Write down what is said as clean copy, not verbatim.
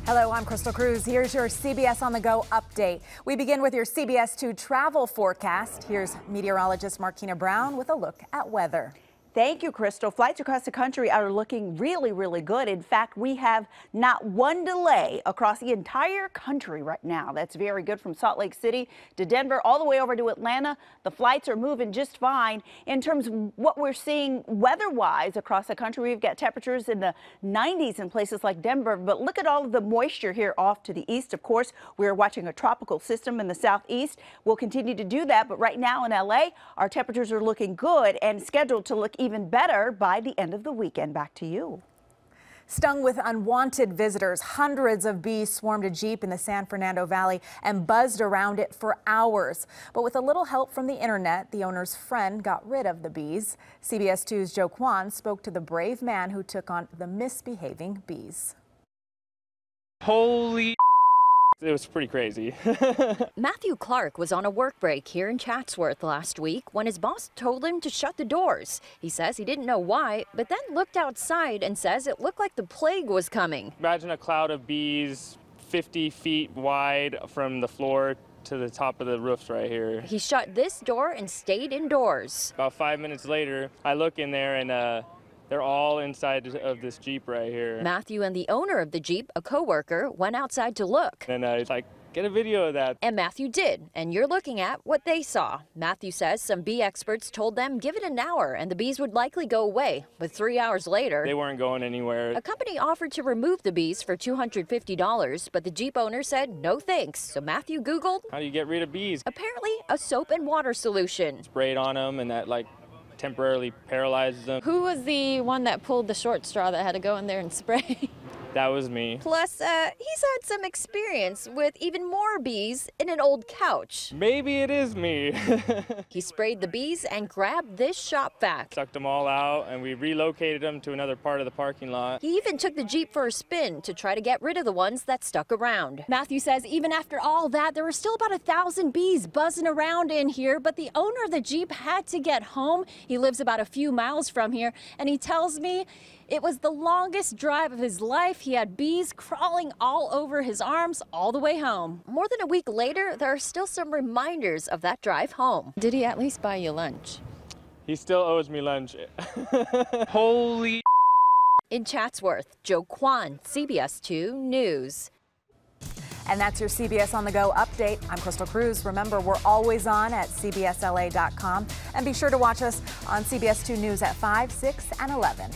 Hello, I'm Crystal Cruz. Here's your CBS On The Go update. We begin with your CBS 2 travel forecast. Here's meteorologist Markina Brown with a look at weather. Thank you, Crystal. Flights across the country are looking really good. In fact, we have not one delay across the entire country right now. That's very good from Salt Lake City to Denver, all the way over to Atlanta. The flights are moving just fine. In terms of what we're seeing weather-wise across the country, we've got temperatures in the 90s in places like Denver. But look at all of the moisture here off to the east. Of course, we're watching a tropical system in the southeast. We'll continue to do that. But right now in LA, our temperatures are looking good and scheduled to look even better by the end of the weekend. Back to you. Stung with unwanted visitors, hundreds of bees swarmed a Jeep in the San Fernando Valley and buzzed around it for hours. But with a little help from the internet, the owner's friend got rid of the bees. CBS 2's Joe Kwan spoke to the brave man who took on the misbehaving bees. Holy it was pretty crazy. Matthew Clark was on a work break here in Chatsworth last week when his boss told him to shut the doors. He says he didn't know why, but then looked outside and says it looked like the plague was coming. Imagine a cloud of bees 50 feet wide from the floor to the top of the roofs right here. He shut this door and stayed indoors. About 5 minutes later, I look in there and they're all inside of this Jeep right here. Matthew and the owner of the Jeep, a coworker, went outside to look. And it's like, get a video of that. And Matthew did, and you're looking at what they saw. Matthew says some bee experts told them give it an hour and the bees would likely go away. But 3 hours later, they weren't going anywhere. A company offered to remove the bees for $250, but the Jeep owner said no thanks. So Matthew Googled, how do you get rid of bees? Apparently a soap and water solution. Sprayed on them and that temporarily paralyzes them. Who was the one that pulled the short straw that had to go in there and spray? That was me. Plus, he's had some experience with even more bees in an old couch. Maybe it is me. He sprayed the bees and grabbed this shop vac. Sucked them all out and we relocated them to another part of the parking lot. He even took the Jeep for a spin to try to get rid of the ones that stuck around. Matthew says even after all that, there were still about 1,000 bees buzzing around in here, but the owner of the Jeep had to get home. He lives about a few miles from here, and he tells me it was the longest drive of his life. He had bees crawling all over his arms all the way home. More than a week later, there are still some reminders of that drive home. Did he at least buy you lunch? He still owes me lunch. Holy. In Chatsworth, Joe Kwan, CBS 2 News. And that's your CBS On The Go update. I'm Crystal Cruz. Remember, we're always on at CBSLA.com. And be sure to watch us on CBS 2 News at 5, 6, and 11.